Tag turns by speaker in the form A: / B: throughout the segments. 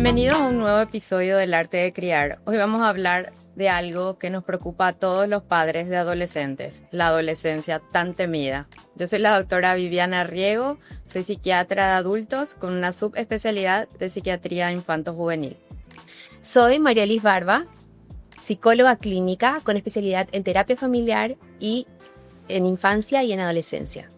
A: Bienvenidos a un nuevo episodio del Arte de Criar. Hoy vamos a hablar de algo que nos preocupa a todos los padres de adolescentes, la adolescencia tan temida. Yo soy la doctora Viviana Riego, soy psiquiatra de adultos con una subespecialidad de psiquiatría infanto-juvenil.
B: Soy María Liz Barba, psicóloga clínica con especialidad en terapia familiar y en infancia y en adolescencia.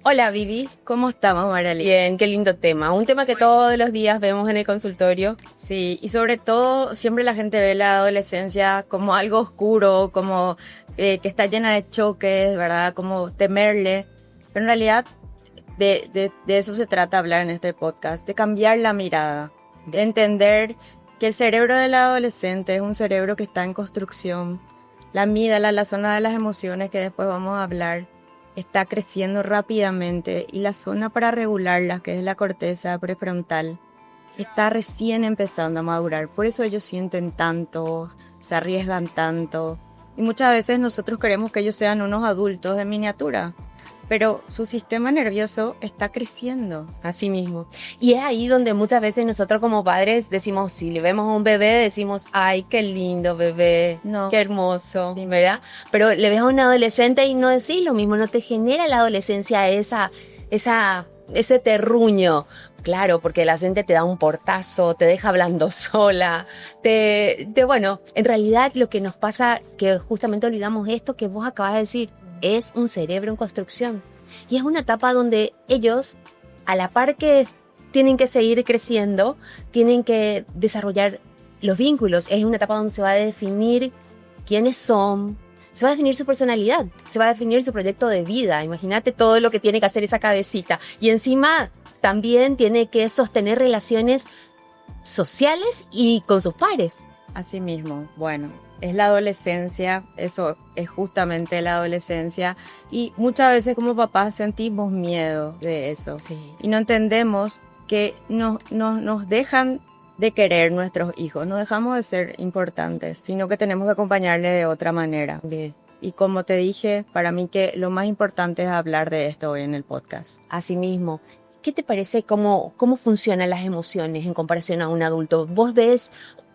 B: Hola Vivi.
A: ¿Cómo estamos, María Liz?
B: Bien, qué lindo tema. Un tema que todos los días vemos en el consultorio.
A: Sí, y sobre todo siempre la gente ve la adolescencia como algo oscuro, como que está llena de choques, ¿verdad? Como temerle. Pero en realidad de eso se trata hablar en este podcast, de cambiar la mirada, de entender que el cerebro del adolescente es un cerebro que está en construcción. La amígdala, la zona de las emociones que después vamos a hablar, está creciendo rápidamente y la zona para regularlas, que es la corteza prefrontal, está recién empezando a madurar. Por eso ellos sienten tanto, se arriesgan tanto. Y muchas veces nosotros queremos que ellos sean unos adultos en miniatura, pero su sistema nervioso está creciendo.
B: Así mismo. Y es ahí donde muchas veces nosotros como padres decimos, si le vemos a un bebé, decimos, ay, qué lindo bebé,
A: No.
B: qué hermoso, sí, ¿verdad? Pero le ves a un adolescente y no decís lo mismo, no te genera la adolescencia ese terruño. Claro, porque el adolescente te da un portazo, te deja hablando sola, bueno, en realidad lo que nos pasa, que justamente olvidamos esto que vos acabas de decir, es un cerebro en construcción. Y es una etapa donde ellos, a la par que tienen que seguir creciendo, tienen que desarrollar los vínculos. Es una etapa donde se va a definir quiénes son, se va a definir su personalidad, se va a definir su proyecto de vida. Imagínate todo lo que tiene que hacer esa cabecita. Y encima también tiene que sostener relaciones sociales y con sus pares.
A: Así mismo, bueno, es la adolescencia, eso es justamente la adolescencia y muchas veces como papás sentimos miedo de eso.
B: Sí.
A: Y no entendemos que nos dejan de querer nuestros hijos, no dejamos de ser importantes, sino que tenemos que acompañarle de otra manera.
B: Bien.
A: Y como te dije, para mí que lo más importante es hablar de esto hoy en el podcast.
B: Así mismo. ¿Qué te parece cómo funcionan las emociones en comparación a un adulto? ¿Vos ves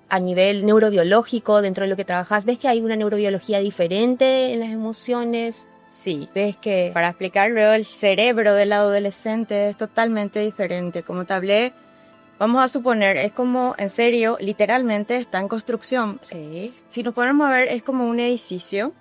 B: a nivel neurobiológico, dentro de lo que trabajas, ves que hay una neurobiología diferente en las emociones?
A: Sí,
B: ¿Ves que
A: para explicar luego el cerebro del adolescente es totalmente diferente? Como te hablé, vamos a suponer, es como, en serio, literalmente está en construcción.
B: Sí.
A: Si nos ponemos a ver, es como un edificio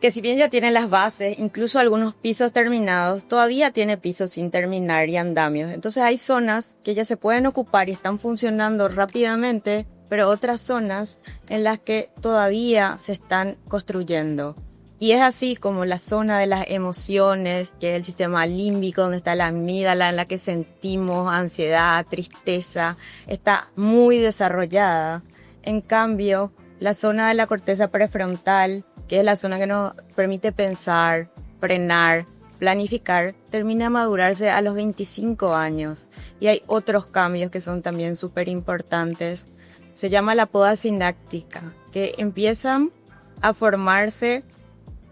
A: que si bien ya tiene las bases, incluso algunos pisos terminados, todavía tiene pisos sin terminar y andamios. Entonces hay zonas que ya se pueden ocupar y están funcionando rápidamente, pero otras zonas en las que todavía se están construyendo. Y es así como la zona de las emociones, que es el sistema límbico, donde está la amígdala, en la que sentimos ansiedad, tristeza, está muy desarrollada. En cambio, la zona de la corteza prefrontal, que es la zona que nos permite pensar, frenar, planificar, termina de madurarse a los 25 años. Y hay otros cambios que son también súper importantes. Se llama la poda sináptica, que empiezan a formarse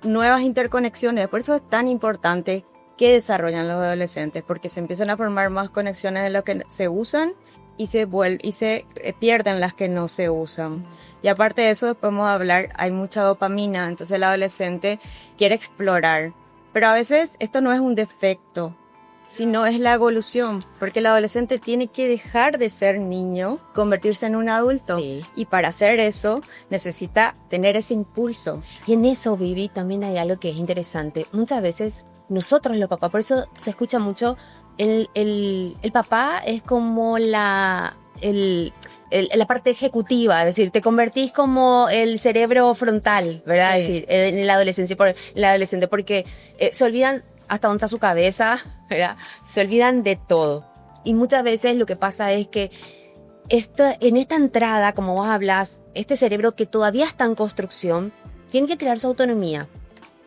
A: nuevas interconexiones. Por eso es tan importante que desarrollan los adolescentes, porque se empiezan a formar más conexiones de lo que se usan y se pierden las que no se usan. Y aparte de eso, después vamos a hablar, hay mucha dopamina, entonces el adolescente quiere explorar. Pero a veces esto no es un defecto, sino es la evolución, porque el adolescente tiene que dejar de ser niño, convertirse en un adulto.
B: Sí.
A: Y para hacer eso, necesita tener ese impulso.
B: Y en eso, Vivi, también hay algo que es interesante. Muchas veces nosotros los papás, por eso se escucha mucho, el papá es como la parte ejecutiva, es decir, te convertís como el cerebro frontal, ¿verdad?
A: Sí.
B: Es decir, en la adolescente, porque se olvidan hasta dónde está su cabeza, ¿verdad? Se olvidan de todo. Y muchas veces lo que pasa es que en esta entrada, como vos hablas, este cerebro que todavía está en construcción, tiene que crear su autonomía,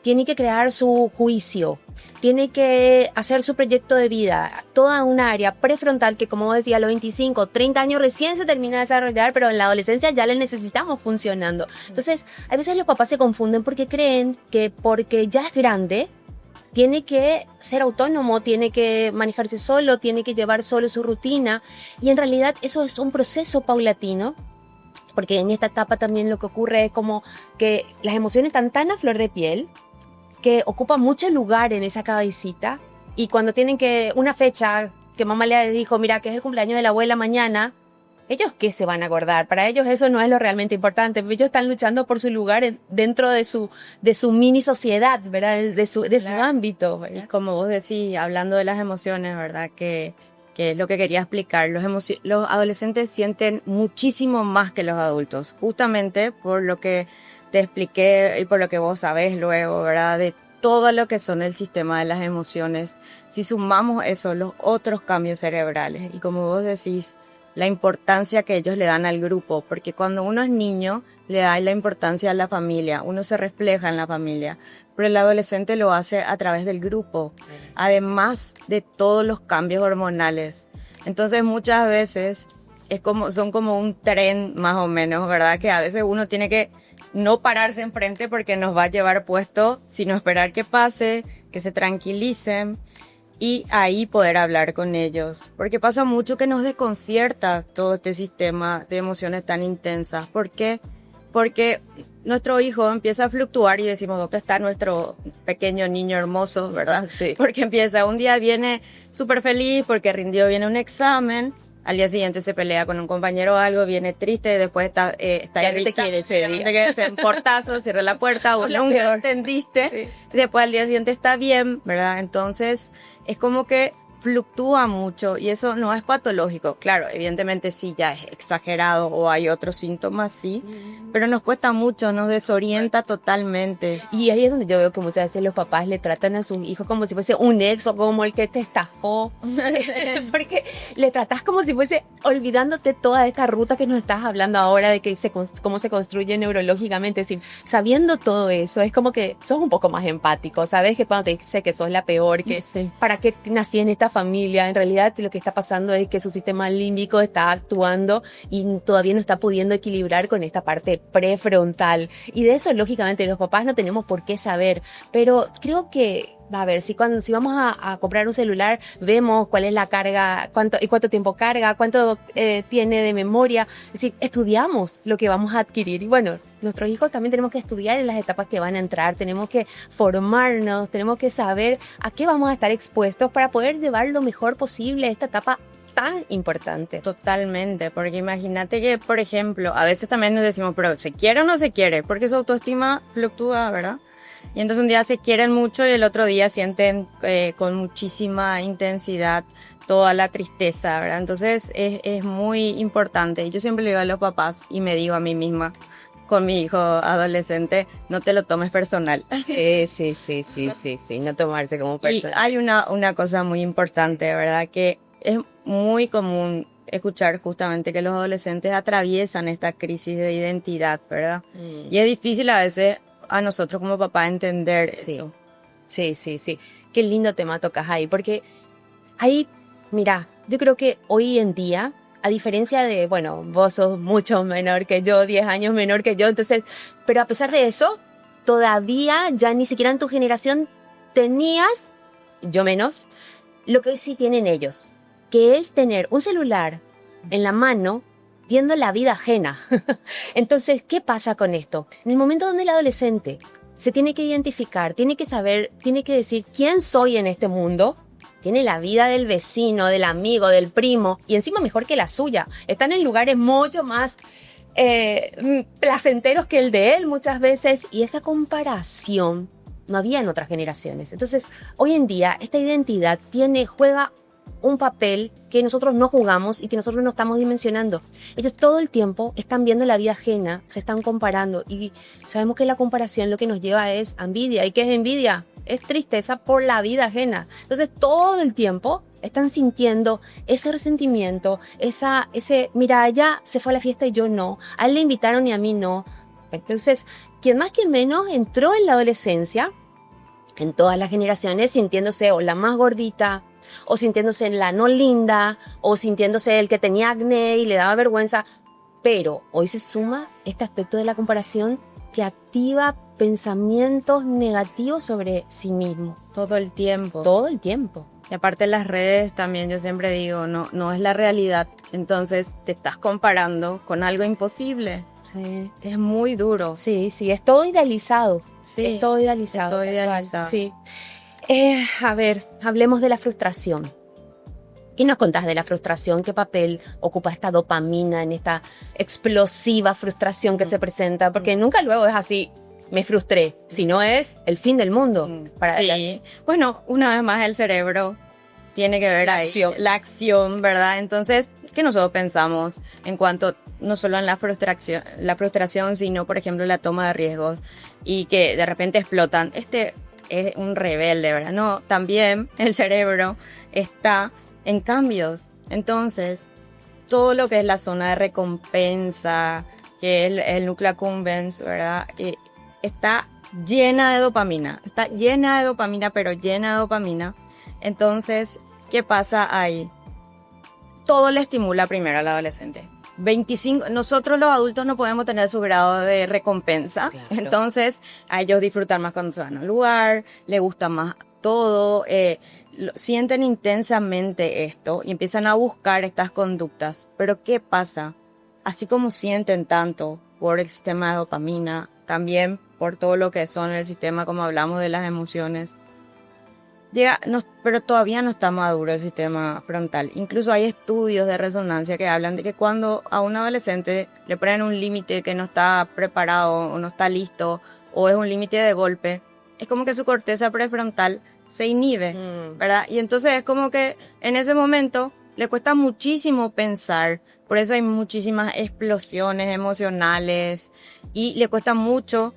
B: tiene que crear su juicio, tiene que hacer su proyecto de vida, toda una área prefrontal que, como decía, a los 25, 30 años recién se termina de desarrollar, pero en la adolescencia ya le necesitamos funcionando. Entonces, a veces los papás se confunden porque creen que porque ya es grande, tiene que ser autónomo, tiene que manejarse solo, tiene que llevar solo su rutina. Y en realidad eso es un proceso paulatino, porque en esta etapa también lo que ocurre es como que las emociones están tan a flor de piel que ocupan mucho lugar en esa cabecita. Y cuando tienen que una fecha que mamá le dijo, mira, que es el cumpleaños de la abuela mañana, ¿ellos qué se van a acordar? Para ellos eso no es lo realmente importante. Ellos están luchando por su lugar dentro de su mini sociedad, ¿verdad? De su ámbito, ¿verdad?
A: Y como vos decís, hablando de las emociones, ¿verdad? Que es lo que quería explicar. Los adolescentes sienten muchísimo más que los adultos, justamente por lo que te expliqué y por lo que vos sabés luego, ¿verdad? De todo lo que son el sistema de las emociones. Si sumamos eso, los otros cambios cerebrales, y como vos decís, la importancia que ellos le dan al grupo, porque cuando uno es niño, le da la importancia a la familia, uno se refleja en la familia, pero el adolescente lo hace a través del grupo, además de todos los cambios hormonales. Entonces muchas veces son como un tren más o menos, ¿verdad? Que a veces uno tiene que no pararse enfrente porque nos va a llevar puesto, sino esperar que pase, que se tranquilicen y ahí poder hablar con ellos. Porque pasa mucho que nos desconcierta todo este sistema de emociones tan intensas. ¿Por qué? Porque nuestro hijo empieza a fluctuar y decimos, ¿dónde está nuestro pequeño niño hermoso, verdad?
B: Sí.
A: Porque un día viene súper feliz porque rindió bien un examen, al día siguiente se pelea con un compañero o algo, viene triste, después está
B: ya no te quiere ese día.
A: Te quiere hacer un portazo, cierra la puerta, vos nunca lo entendiste, sí. Después al día siguiente está bien, ¿verdad? Entonces es como que fluctúa mucho y eso no es patológico. Claro, evidentemente sí ya es exagerado o hay otros síntomas, sí, pero nos cuesta mucho, nos desorienta totalmente.
B: Y ahí es donde yo veo que muchas veces los papás le tratan a sus hijos como si fuese un ex o como el que te estafó, porque le tratás como si fuese olvidándote toda esta ruta que nos estás hablando ahora de que cómo se construye neurológicamente. Es decir, sabiendo todo eso, es como que sos un poco más empático, sabes que cuando te dice que sos la peor, que
A: sí.
B: ¿Para qué nací en esta familia? En realidad lo que está pasando es que su sistema límbico está actuando y todavía no está pudiendo equilibrar con esta parte prefrontal. Y de eso, lógicamente, los papás no tenemos por qué saber, pero creo que a ver, si vamos a comprar un celular, vemos cuál es la carga, cuánto tiempo carga, cuánto tiene de memoria. Es decir, estudiamos lo que vamos a adquirir. Y bueno, nuestros hijos también tenemos que estudiar en las etapas que van a entrar, tenemos que formarnos, tenemos que saber a qué vamos a estar expuestos para poder llevar lo mejor posible esta etapa tan importante.
A: Totalmente, porque imagínate que, por ejemplo, a veces también nos decimos, pero ¿se quiere o no se quiere? Porque su autoestima fluctúa, ¿verdad? Y entonces un día se quieren mucho y el otro día sienten con muchísima intensidad toda la tristeza, ¿verdad? Entonces es muy importante. Y yo siempre le digo a los papás y me digo a mí misma con mi hijo adolescente, no te lo tomes personal.
B: Sí, no tomarse como personal.
A: Y hay una cosa muy importante, ¿verdad? Que es muy común escuchar justamente que los adolescentes atraviesan esta crisis de identidad, ¿verdad? Y es difícil a veces a nosotros como papá entender eso.
B: Sí. Qué lindo tema tocas ahí, porque ahí, mira, yo creo que hoy en día, a diferencia de, bueno, vos sos mucho menor que yo, 10 años menor que yo, entonces, pero a pesar de eso, todavía ya ni siquiera en tu generación tenías, yo menos, lo que hoy sí tienen ellos, que es tener un celular en la mano viendo la vida ajena. Entonces, ¿qué pasa con esto? En el momento donde el adolescente se tiene que identificar, tiene que saber, tiene que decir quién soy en este mundo, tiene la vida del vecino, del amigo, del primo, y encima mejor que la suya. Están en lugares mucho más placenteros que el de él muchas veces, y esa comparación no había en otras generaciones. Entonces, hoy en día, esta identidad juega un papel que nosotros no jugamos y que nosotros no estamos dimensionando. Ellos todo el tiempo están viendo la vida ajena, se están comparando y sabemos que la comparación lo que nos lleva es envidia. ¿Y qué es envidia? Es tristeza por la vida ajena. Entonces todo el tiempo están sintiendo ese resentimiento, mira, allá se fue a la fiesta y yo no, a él le invitaron y a mí no. Entonces, quien más quien menos entró en la adolescencia, en todas las generaciones, sintiéndose o la más gordita, o sintiéndose la no linda, o sintiéndose el que tenía acné y le daba vergüenza. Pero hoy se suma este aspecto de la comparación que activa pensamientos negativos sobre sí mismo.
A: Todo el tiempo.
B: Todo el tiempo.
A: Y aparte las redes también, yo siempre digo, no es la realidad. Entonces te estás comparando con algo imposible.
B: Sí.
A: Es muy duro.
B: Sí, es todo idealizado.
A: Sí,
B: es todo idealizado.
A: todo idealizado.
B: Sí. A ver, hablemos de la frustración. ¿Qué nos contás de la frustración? ¿Qué papel ocupa esta dopamina en esta explosiva frustración que se presenta? Porque nunca luego es así, me frustré, sino es el fin del mundo.
A: Sí, bueno, una vez más el cerebro tiene que ver la acción, ¿verdad? Entonces, ¿qué nosotros pensamos en cuanto no solo en la frustración, sino, por ejemplo, la toma de riesgos y que de repente explotan? Este es un rebelde, ¿verdad? No, también el cerebro está en cambios. Entonces, todo lo que es la zona de recompensa, que es el núcleo accumbens, ¿verdad? Está llena de dopamina. Está llena de dopamina, pero llena de dopamina. Entonces, ¿qué pasa ahí? Todo le estimula primero al adolescente. 25, nosotros los adultos no podemos tener su grado de recompensa. Claro. Entonces, a ellos disfrutan más cuando se van a un lugar, les gusta más todo, sienten intensamente esto y empiezan a buscar estas conductas. Pero ¿qué pasa? Así como sienten tanto por el sistema de dopamina, también por todo lo que son el sistema, como hablamos de las emociones, pero todavía no está maduro el sistema frontal. Incluso hay estudios de resonancia que hablan de que cuando a un adolescente le ponen un límite que no está preparado o no está listo, o es un límite de golpe, es como que su corteza prefrontal se inhibe, ¿verdad? Y entonces es como que en ese momento le cuesta muchísimo pensar, por eso hay muchísimas explosiones emocionales y le cuesta mucho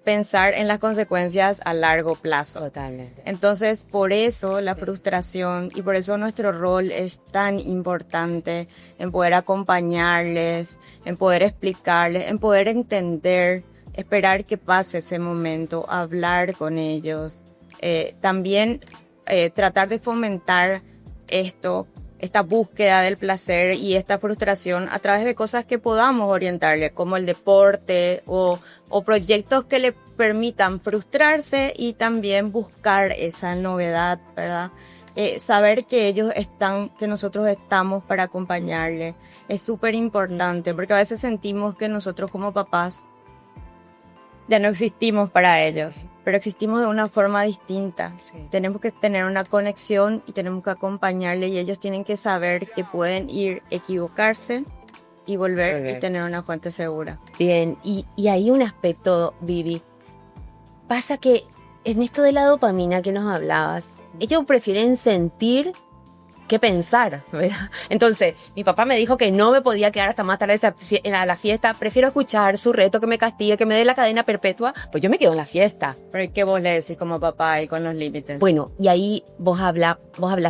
A: pensar en las consecuencias a largo plazo.
B: Totalmente.
A: Entonces, por eso la frustración y por eso nuestro rol es tan importante en poder acompañarles, en poder explicarles, en poder entender, esperar que pase ese momento, hablar con ellos. También tratar de fomentar esta búsqueda del placer y esta frustración a través de cosas que podamos orientarle, como el deporte o proyectos que le permitan frustrarse y también buscar esa novedad, ¿verdad? Saber que ellos están, que nosotros estamos para acompañarle es súper importante, porque a veces sentimos que nosotros como papás ya no existimos para ellos, pero existimos de una forma distinta. Sí. Tenemos que tener una conexión y tenemos que acompañarle y ellos tienen que saber que pueden equivocarse y volver y tener una fuente segura.
B: Bien, y hay un aspecto, Vivi. Pasa que en esto de la dopamina que nos hablabas, ellos prefieren sentir que pensar, ¿verdad? Entonces, mi papá me dijo que no me podía quedar hasta más tarde a la fiesta. Prefiero escuchar su reto, que me castigue, que me dé la cadena perpetua. Pues yo me quedo en la fiesta.
A: ¿Pero qué vos le decís como papá y con los límites?
B: Bueno, y ahí vos hablas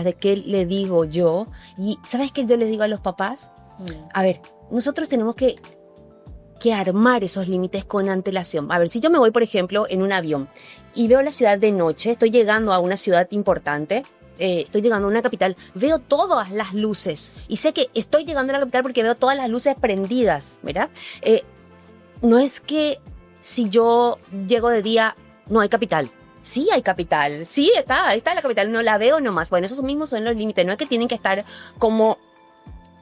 B: de qué le digo yo. Y ¿sabes qué yo les digo a los papás? A ver, nosotros tenemos que armar esos límites con antelación. A ver, si yo me voy, por ejemplo, en un avión y veo la ciudad de noche, estoy llegando a una ciudad importante, estoy llegando a una capital, veo todas las luces y sé que estoy llegando a la capital porque veo todas las luces prendidas, ¿verdad? No es que si yo llego de día no hay capital. Sí hay capital, sí está la capital, no la veo nomás. Bueno, esos mismos son los límites, no es que tienen que estar como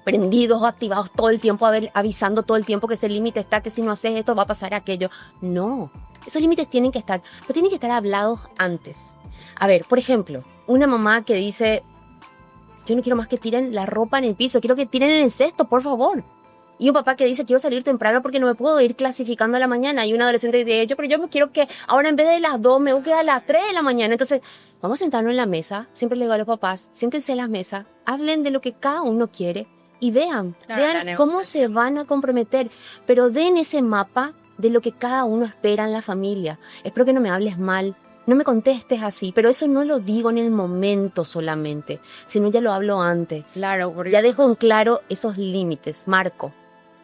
B: prendidos o activados todo el tiempo, avisando todo el tiempo que ese límite está, que si no haces esto va a pasar aquello. No, esos límites tienen que estar, pero tienen que estar hablados antes. A ver, por ejemplo, una mamá que dice, yo no quiero más que tiren la ropa en el piso, quiero que tiren en el cesto, por favor. Y un papá que dice, quiero salir temprano porque no me puedo ir clasificando a la mañana. Y un adolescente que dice, pero yo me quiero que ahora en vez de las 2 me busque a las 3 de la mañana. Entonces, vamos a sentarnos en la mesa. Siempre le digo a los papás, siéntense en la mesa, hablen de lo que cada uno quiere y vean cómo se van a comprometer. Pero den ese mapa de lo que cada uno espera en la familia. Espero que no me hables mal. No me contestes así, pero eso no lo digo en el momento solamente, sino ya lo hablo antes.
A: Claro, porque
B: ya dejo en claro esos límites, marco.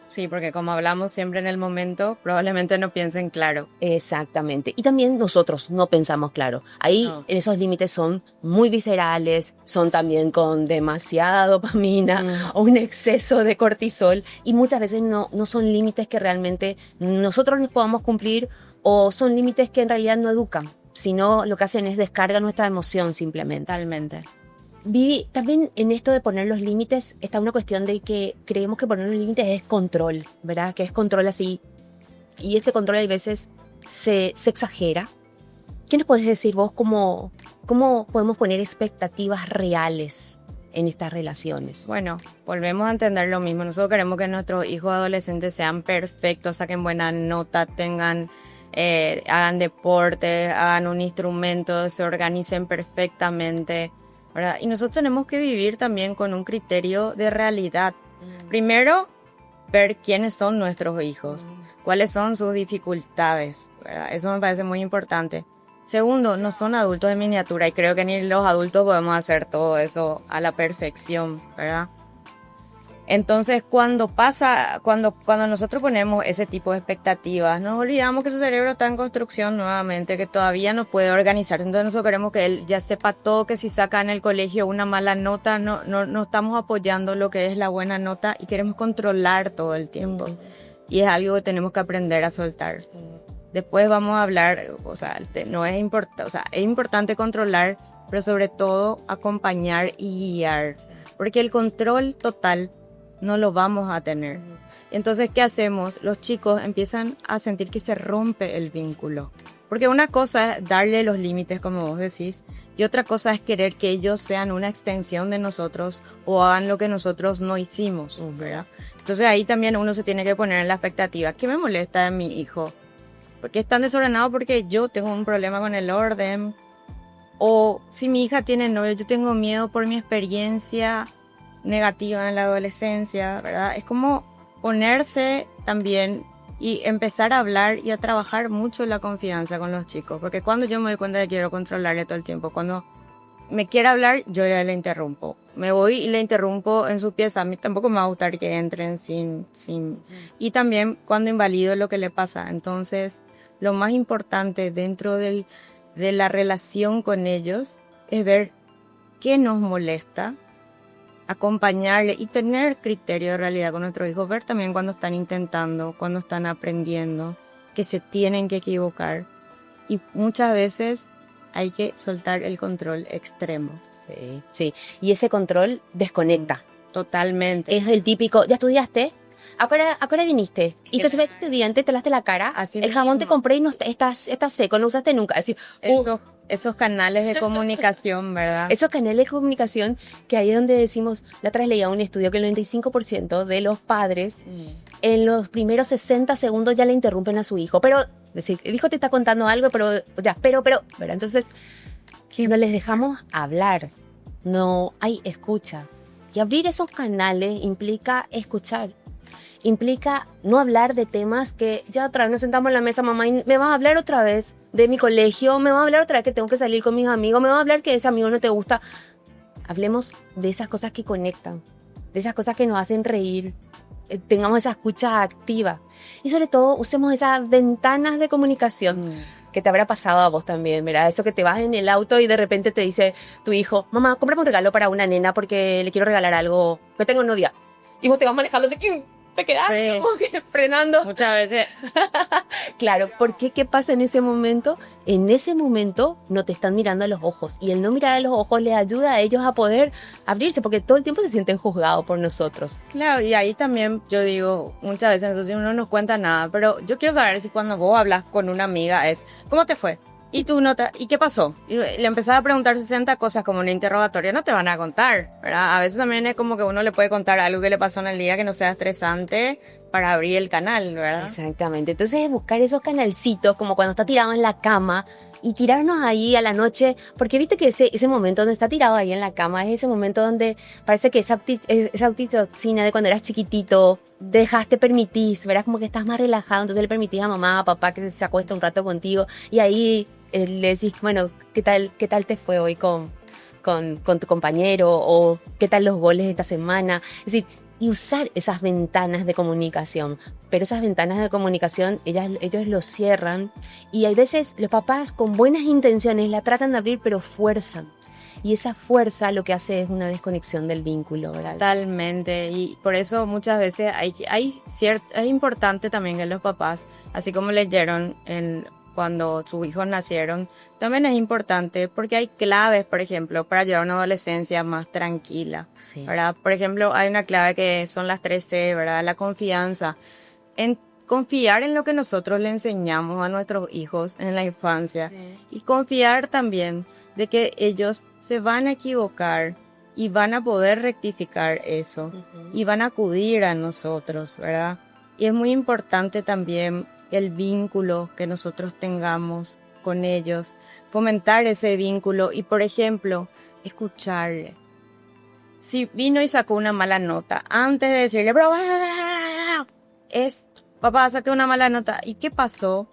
A: Sí, porque como hablamos siempre en el momento, probablemente no piensen claro.
B: Exactamente. Y también nosotros no pensamos claro. Ahí esos límites son muy viscerales, son también con demasiada dopamina o un exceso de cortisol y muchas veces no son límites que realmente nosotros nos podamos cumplir o son límites que en realidad no educan, sino lo que hacen es descargar nuestra emoción simplemente.
A: Totalmente.
B: Vivi, también en esto de poner los límites está una cuestión de que creemos que poner los límites es control, ¿verdad? Que es control así. Y ese control a veces se exagera. ¿Qué nos podés decir vos cómo podemos poner expectativas reales en estas relaciones?
A: Bueno, volvemos a entender lo mismo. Nosotros queremos que nuestros hijos adolescentes sean perfectos, saquen buena nota, hagan deporte, hagan un instrumento, se organicen perfectamente, ¿verdad? Y nosotros tenemos que vivir también con un criterio de realidad. Primero, ver quiénes son nuestros hijos, cuáles son sus dificultades, ¿verdad? Eso me parece muy importante. Segundo, no son adultos de miniatura y creo que ni los adultos podemos hacer todo eso a la perfección, ¿verdad? Entonces, cuando nosotros ponemos ese tipo de expectativas, nos olvidamos que su cerebro está en construcción nuevamente, que todavía no puede organizarse. Entonces, nosotros queremos que él ya sepa todo, que si saca en el colegio una mala nota, no estamos apoyando lo que es la buena nota y queremos controlar todo el tiempo. Y es algo que tenemos que aprender a soltar. Después vamos a hablar, es importante controlar, pero sobre todo acompañar y guiar, porque el control total no lo vamos a tener. Entonces, ¿qué hacemos? Los chicos empiezan a sentir que se rompe el vínculo, porque una cosa es darle los límites, como vos decís, y otra cosa es querer que ellos sean una extensión de nosotros o hagan lo que nosotros no hicimos, ¿verdad? Entonces ahí también uno se tiene que poner en la expectativa. ¿Qué me molesta de mi hijo? Porque es tan desordenado porque yo tengo un problema con el orden. O si mi hija tiene novio, yo tengo miedo por mi experiencia negativa en la adolescencia, ¿verdad? Es como ponerse también y empezar a hablar y a trabajar mucho la confianza con los chicos. Porque cuando yo me doy cuenta de que quiero controlarle todo el tiempo, cuando me quiere hablar, yo ya le interrumpo. Me voy y le interrumpo en su pieza. A mí tampoco me va a gustar que entren sin... Y también cuando invalido lo que le pasa. Entonces, lo más importante dentro de la relación con ellos es ver qué nos molesta, acompañarle y tener criterio de realidad con nuestros hijos. Ver también cuando están intentando, cuando están aprendiendo, que se tienen que equivocar. Y muchas veces hay que soltar el control extremo.
B: Sí, sí. Y ese control desconecta.
A: Totalmente.
B: Es el típico, ¿ya estudiaste? ¿A qué hora viniste? Y te cepllaste el diente, te lavaste la cara.
A: Así
B: el jabón
A: mismo.
B: te compré y no estás seco, no usaste nunca. Es decir,
A: Esos canales de comunicación, ¿verdad?
B: esos canales de comunicación que ahí es donde decimos, la otra vez leía un estudio que el 95% de los padres en los primeros 60 segundos ya le interrumpen a su hijo. Pero, es decir, el hijo te está contando algo, pero, ¿verdad? Entonces, no les dejamos hablar, no hay escucha. Y abrir esos canales implica escuchar. Implica no hablar de temas que ya otra vez nos sentamos en la mesa, mamá, y me vas a hablar otra vez de mi colegio, me vas a hablar otra vez que tengo que salir con mis amigos, me vas a hablar que ese amigo no te gusta. Hablemos de esas cosas que conectan, de esas cosas que nos hacen reír, tengamos esa escucha activa y sobre todo usemos esas ventanas de comunicación que te habrá pasado a vos también, ¿verdad? Eso que te vas en el auto y de repente te dice tu hijo, mamá, cómprame un regalo para una nena porque le quiero regalar algo que tengo novia. Y vos te vas manejando así, te quedas como que frenando.
A: Muchas veces.
B: Claro, porque ¿qué pasa en ese momento? En ese momento no te están mirando a los ojos y el no mirar a los ojos les ayuda a ellos a poder abrirse porque todo el tiempo se sienten juzgados por nosotros.
A: Claro, y ahí también yo digo, muchas veces nosotros uno no nos cuenta nada, pero yo quiero saber si cuando vos hablas con una amiga es, ¿cómo te fue? Y tu nota, ¿y qué pasó? Y le empezás a preguntar 60 cosas como un interrogatorio, no te van a contar, ¿verdad? A veces también es como que uno le puede contar algo que le pasó en el día que no sea estresante para abrir el canal, ¿verdad?
B: Exactamente, entonces buscar esos canalcitos como cuando está tirado en la cama y tirarnos ahí a la noche, porque viste que ese momento donde está tirado ahí en la cama es ese momento donde parece que esa oxitocina de cuando eras chiquitito, te permitís, ¿verdad? Como que estás más relajado, entonces le permitís a mamá, a papá que se acueste un rato contigo y ahí le decís, bueno, ¿qué tal te fue hoy con tu compañero? O ¿qué tal los goles de esta semana? Es decir, y usar esas ventanas de comunicación. Pero esas ventanas de comunicación, ellos lo cierran. Y hay veces los papás con buenas intenciones la tratan de abrir, pero fuerzan. Y esa fuerza lo que hace es una desconexión del vínculo, ¿verdad?
A: Totalmente, y por eso muchas veces es importante también que los papás, así como leyeron cuando sus hijos nacieron, también es importante porque hay claves, por ejemplo, para llevar una adolescencia más tranquila,
B: Sí.
A: ¿verdad? Por ejemplo, hay una clave que son las 3C, ¿verdad? La confianza, en confiar en lo que nosotros le enseñamos a nuestros hijos en la infancia y confiar también de que ellos se van a equivocar y van a poder rectificar eso y van a acudir a nosotros, ¿verdad? Y es muy importante también el vínculo que nosotros tengamos con ellos, fomentar ese vínculo y, por ejemplo, escucharle. Si vino y sacó una mala nota, antes de decirle, papá, saqué una mala nota, ¿y qué pasó?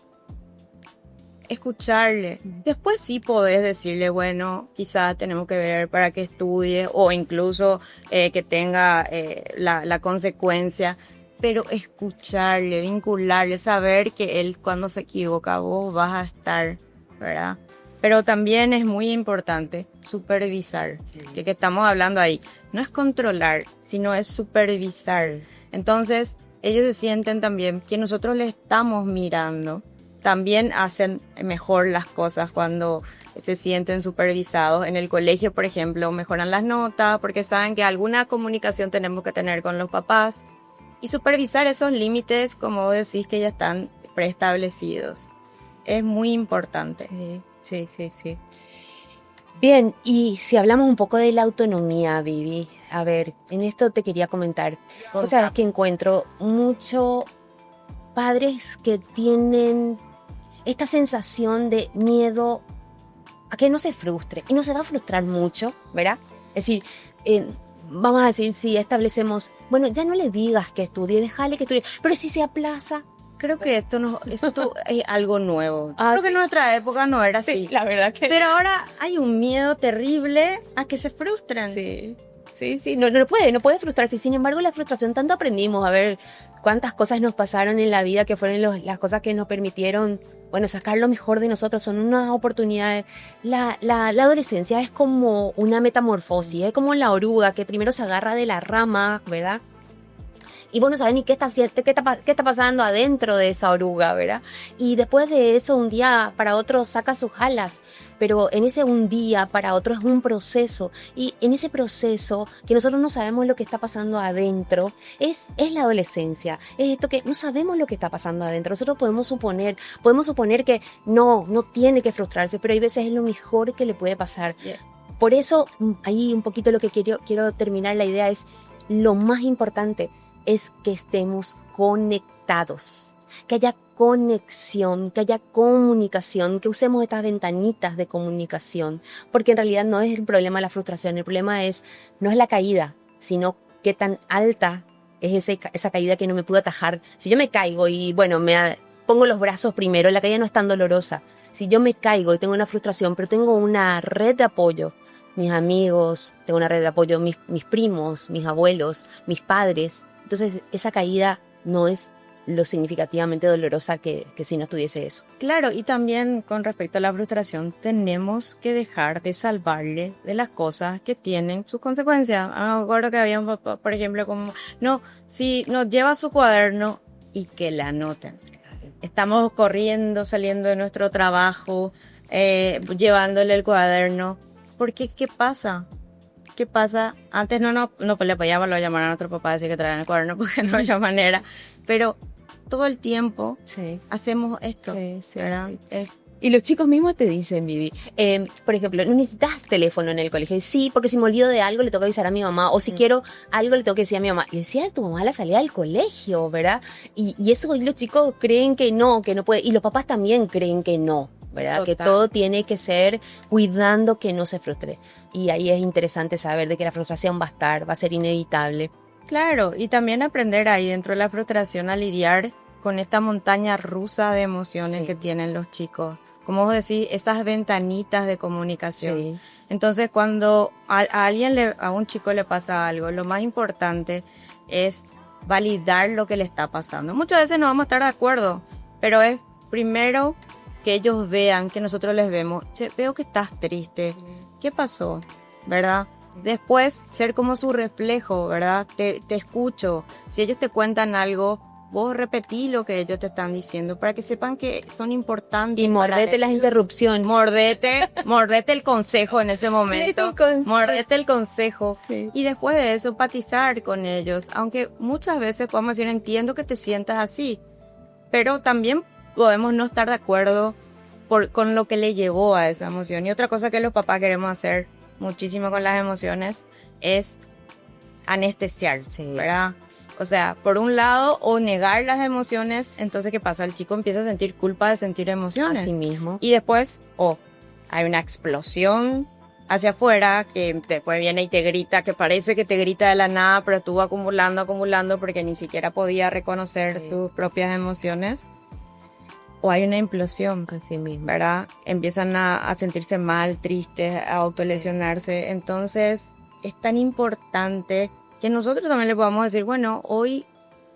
A: Escucharle. Después sí podés decirle, bueno, quizás tenemos que ver para que estudie o incluso que tenga la consecuencia, pero escucharle, vincularle, saber que él cuando se equivoca vos vas a estar, ¿verdad? Pero también es muy importante supervisar, que estamos hablando ahí. No es controlar, sino es supervisar. Entonces, ellos se sienten también que nosotros les estamos mirando. También hacen mejor las cosas cuando se sienten supervisados. En el colegio, por ejemplo, mejoran las notas porque saben que alguna comunicación tenemos que tener con los papás y supervisar esos límites, como decís, que ya están preestablecidos. Es muy importante.
B: Sí. Bien, y si hablamos un poco de la autonomía, Vivi, a ver, en esto te quería comentar. O sea, es que encuentro muchos padres que tienen esta sensación de miedo a que no se frustre. Y no se va a frustrar mucho, ¿verdad? Es decir, vamos a decir, si establecemos, bueno, ya no le digas que estudie, déjale que estudie, pero si se aplaza.
A: Creo que esto es algo nuevo.
B: Ah,
A: Creo que
B: sí.
A: en nuestra época no era así.
B: Sí, la verdad que...
A: Pero ahora hay un miedo terrible a que se frustren.
B: Sí, no puede frustrarse. Sin embargo, la frustración, tanto aprendimos a ver cuántas cosas nos pasaron en la vida que fueron las cosas que nos permitieron, bueno, sacar lo mejor de nosotros, son unas oportunidades. La adolescencia es como una metamorfosis, es como la oruga que primero se agarra de la rama, ¿verdad? Y vos no sabés ni qué está pasando adentro de esa oruga, ¿verdad? Y después de eso, un día para otro saca sus alas, pero en ese un día para otro es un proceso. Y en ese proceso, que nosotros no sabemos lo que está pasando adentro, es la adolescencia. Es esto que no sabemos lo que está pasando adentro. Nosotros podemos suponer que no tiene que frustrarse, pero hay veces es lo mejor que le puede pasar.
A: Yeah.
B: Por eso, ahí un poquito lo que quiero terminar la idea es, lo más importante es que estemos conectados, que haya conexión, que haya comunicación, que usemos estas ventanitas de comunicación, porque en realidad no es el problema la frustración, el problema no es la caída, sino qué tan alta es esa caída que no me pude atajar. Si yo me caigo y bueno, pongo los brazos primero, la caída no es tan dolorosa. Si yo me caigo y tengo una frustración, pero tengo una red de apoyo, mis amigos, tengo una red de apoyo, mis primos, mis abuelos, mis padres, entonces esa caída no es lo significativamente dolorosa que si no tuviese eso.
A: Claro, y también con respecto a la frustración, tenemos que dejar de salvarle de las cosas que tienen sus consecuencias. Me acuerdo que había un papá, por ejemplo, como, si nos lleva su cuaderno y que la anoten. Estamos corriendo, saliendo de nuestro trabajo, llevándole el cuaderno. Porque, ¿qué pasa? ¿Qué pasa? Antes no le podíamos llamar a nuestro papá a decir que traían el cuaderno porque no había manera. Pero todo el tiempo hacemos esto, ¿verdad?
B: Sí. Y los chicos mismos te dicen, Vivi, por ejemplo, no necesitas teléfono en el colegio. Sí, porque si me olvido de algo le tengo que avisar a mi mamá. O si quiero algo le tengo que decir a mi mamá. Le decía a tu mamá a la salida del colegio, ¿verdad? Y eso hoy los chicos creen que no puede. Y los papás también creen que no, ¿verdad?
A: Total.
B: Que todo tiene que ser cuidando que no se frustre. Y ahí es interesante saber de que la frustración va a ser inevitable.
A: Claro, y también aprender ahí dentro de la frustración a lidiar con esta montaña rusa de emociones que tienen los chicos. Como vos decís, esas ventanitas de comunicación.
B: Sí.
A: Entonces, cuando a un chico le pasa algo, lo más importante es validar lo que le está pasando. Muchas veces no vamos a estar de acuerdo, pero es primero que ellos vean, que nosotros les vemos. Che, veo que estás triste. ¿qué pasó? ¿Verdad? Después, ser como su reflejo, ¿verdad? Te escucho. Si ellos te cuentan algo, vos repetí lo que ellos te están diciendo para que sepan que son importantes.
B: Y mordete las interrupciones.
A: Mordete el consejo en ese momento. Mordete el consejo.
B: Sí.
A: Y después de eso, empatizar con ellos. Aunque muchas veces podemos decir, entiendo que te sientas así, pero también podemos no estar de acuerdo con lo que le llevó a esa emoción. Y otra cosa que los papás queremos hacer muchísimo con las emociones es anestesiar,
B: sí,
A: ¿verdad? O sea, por un lado, o negar las emociones, entonces ¿qué pasa? El chico empieza a sentir culpa de sentir emociones.
B: Así mismo.
A: Y después, hay una explosión hacia afuera, que después viene y te grita, que parece que te grita de la nada, pero estuvo acumulando, porque ni siquiera podía reconocer sus propias emociones. O hay una implosión,
B: así mismo,
A: ¿verdad? Empiezan a sentirse mal, tristes, a autolesionarse. Entonces, es tan importante que nosotros también le podamos decir, bueno, hoy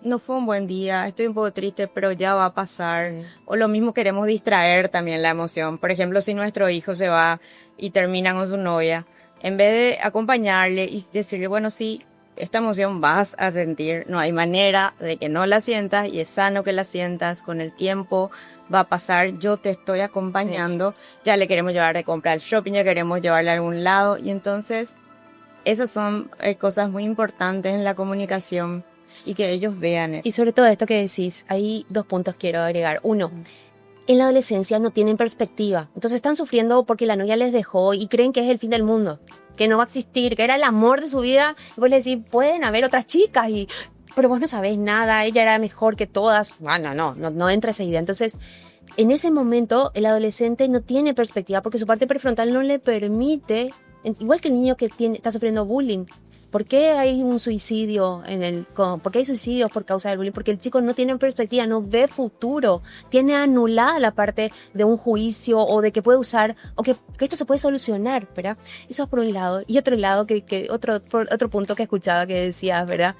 A: no fue un buen día, estoy un poco triste, pero ya va a pasar. Sí. O lo mismo, queremos distraer también la emoción. Por ejemplo, si nuestro hijo se va y termina con su novia, en vez de acompañarle y decirle, bueno, sí, esta emoción vas a sentir, no hay manera de que no la sientas y es sano que la sientas, con el tiempo va a pasar, yo te estoy acompañando, ya le queremos llevar de compra al shopping, ya queremos llevarle a algún lado, y entonces esas son cosas muy importantes en la comunicación y que ellos vean eso.
B: Y sobre todo esto que decís, hay 2 puntos quiero agregar. 1, en la adolescencia no tienen perspectiva, entonces están sufriendo porque la novia les dejó y creen que es el fin del mundo, que no va a existir, que era el amor de su vida, y vos le decís, pueden haber otras chicas, pero vos no sabés nada, ella era mejor que todas. Bueno, no entra esa idea. Entonces, en ese momento, el adolescente no tiene perspectiva porque su parte prefrontal no le permite, igual que el niño que está sufriendo bullying. ¿Por qué hay un suicidio por qué hay suicidios por causa del bullying? Porque el chico no tiene perspectiva, no ve futuro, tiene anulada la parte de un juicio o de que puede usar, o que esto se puede solucionar, ¿verdad? Eso es por un lado. Y otro lado, otro punto que escuchaba que decías, ¿verdad?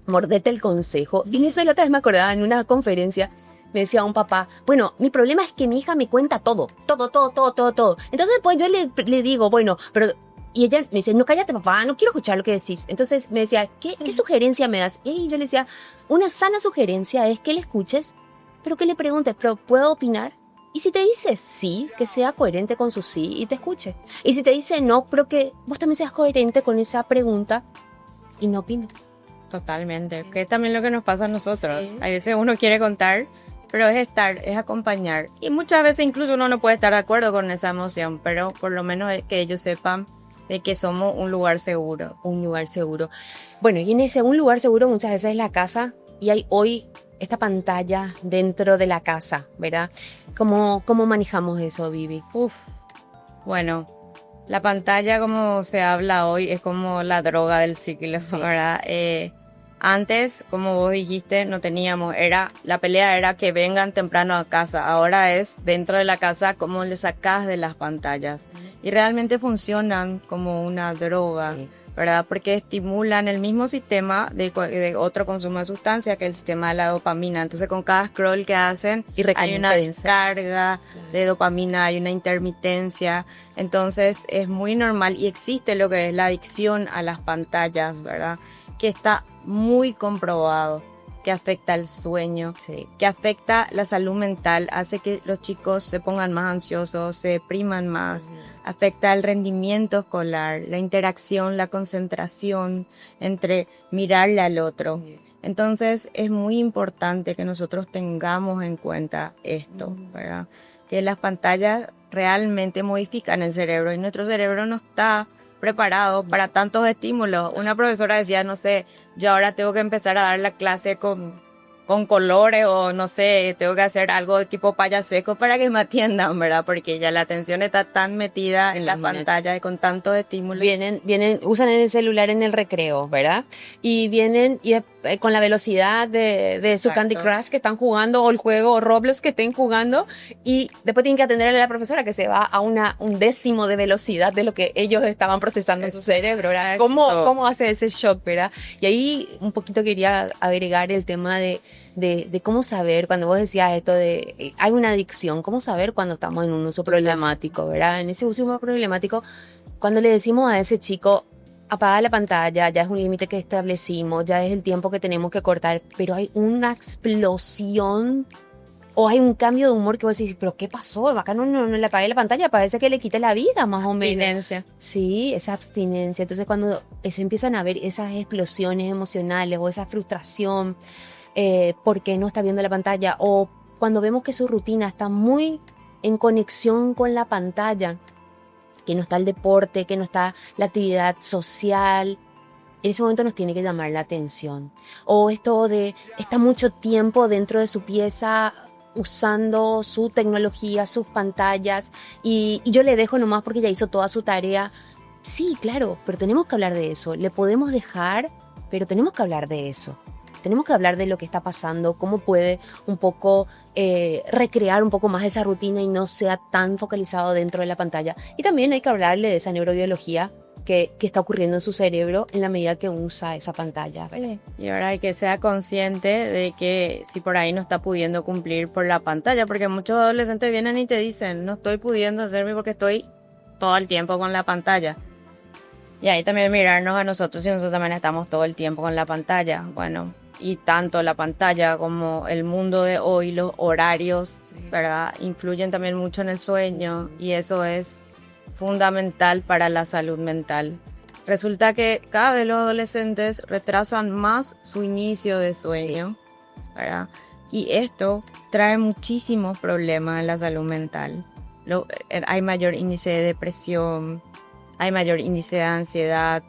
B: Mordete el consejo. Y eso la otra vez me acordaba en una conferencia. Me decía un papá, bueno, mi problema es que mi hija me cuenta todo. Entonces pues yo le digo, bueno, pero... Y ella me dice, no, cállate papá, no quiero escuchar lo que decís. Entonces me decía, ¿qué sugerencia me das? Y yo le decía, una sana sugerencia es que le escuches, pero que le preguntes, ¿pero puedo opinar? Y si te dice sí, que sea coherente con su sí y te escuche. Y si te dice no, pero que vos también seas coherente con esa pregunta y no opines.
A: Totalmente, que es también lo que nos pasa a nosotros.
B: Sí.
A: A veces uno quiere contar, pero es acompañar. Y muchas veces incluso uno no puede estar de acuerdo con esa emoción, pero por lo menos es que ellos sepan de que somos un lugar seguro.
B: Un lugar seguro. Bueno, y en un lugar seguro muchas veces es la casa, y hay hoy esta pantalla dentro de la casa, ¿verdad? ¿Cómo manejamos eso, Vivi?
A: Bueno, la pantalla, como se habla hoy, es como la droga del siglo, ¿verdad? Antes, como vos dijiste, no teníamos, la pelea era que vengan temprano a casa. Ahora es dentro de la casa cómo le sacás de las pantallas. Y realmente funcionan como una droga, ¿verdad? Porque estimulan el mismo sistema de otro consumo de sustancia, que es el sistema de la dopamina. Entonces, con cada scroll que hacen, hay una descarga de dopamina, hay una intermitencia. Entonces, es muy normal y existe lo que es la adicción a las pantallas, ¿verdad? Que está muy comprobado, que afecta el sueño, que afecta la salud mental, hace que los chicos se pongan más ansiosos, se depriman más, afecta el rendimiento escolar, la interacción, la concentración entre mirarle al otro. Entonces es muy importante que nosotros tengamos en cuenta esto, ¿verdad? Que las pantallas realmente modifican el cerebro y nuestro cerebro no está preparado para tantos estímulos. Una profesora decía, no sé, yo ahora tengo que empezar a dar la clase con colores, o no sé, tengo que hacer algo de tipo payaseco para que me atiendan, ¿verdad? Porque ya la atención está tan metida en las pantallas y con tantos estímulos.
B: Usan el celular en el recreo, ¿verdad? Y vienen con la velocidad de su Candy Crush que están jugando, o el juego Roblox que estén jugando, y después tienen que atenderle a la profesora que se va a un décimo de velocidad de lo que ellos estaban procesando en su cerebro, ¿verdad? ¿Cómo hace ese shock, verdad? Y ahí un poquito quería agregar el tema de cómo saber, cuando vos decías esto hay una adicción, cómo saber cuando estamos en un uso problemático, ¿verdad? En ese uso problemático Cuando le decimos a ese chico, apaga la pantalla, ya es un límite que establecimos, ya es el tiempo que tenemos que cortar, pero hay una explosión o hay un cambio de humor que vos decís, pero ¿qué pasó? Acá no le apagué la pantalla, parece que le quité la vida, más o menos.
A: Abstinencia.
B: Sí, esa abstinencia. Entonces cuando se empiezan a ver esas explosiones emocionales o esa frustración, ¿por qué no está viendo la pantalla? O cuando vemos que su rutina está muy en conexión con la pantalla, que no está el deporte, que no está la actividad social, en ese momento nos tiene que llamar la atención. O esto de, está mucho tiempo dentro de su pieza usando su tecnología, sus pantallas, y yo le dejo nomás porque ya hizo toda su tarea. Sí, claro, pero tenemos que hablar de eso. Le podemos dejar, pero tenemos que hablar de eso. Tenemos que hablar de lo que está pasando, cómo puede un poco recrear un poco más esa rutina y no sea tan focalizado dentro de la pantalla. Y también hay que hablarle de esa neurobiología que está ocurriendo en su cerebro en la medida que usa esa pantalla.
A: Sí. Y ahora hay que sea consciente de que si por ahí no está pudiendo cumplir por la pantalla, porque muchos adolescentes vienen y te dicen, no estoy pudiendo hacerme porque estoy todo el tiempo con la pantalla. Y ahí también mirarnos a nosotros si nosotros también estamos todo el tiempo con la pantalla. Bueno, y tanto la pantalla como el mundo de hoy, los horarios, sí, ¿verdad? Influyen también mucho en el sueño, sí, y eso es fundamental para la salud mental. Resulta que cada vez los adolescentes retrasan más su inicio de sueño, sí, ¿verdad? Y esto trae muchísimos problemas en la salud mental. Hay mayor índice de depresión, hay mayor índice de ansiedad.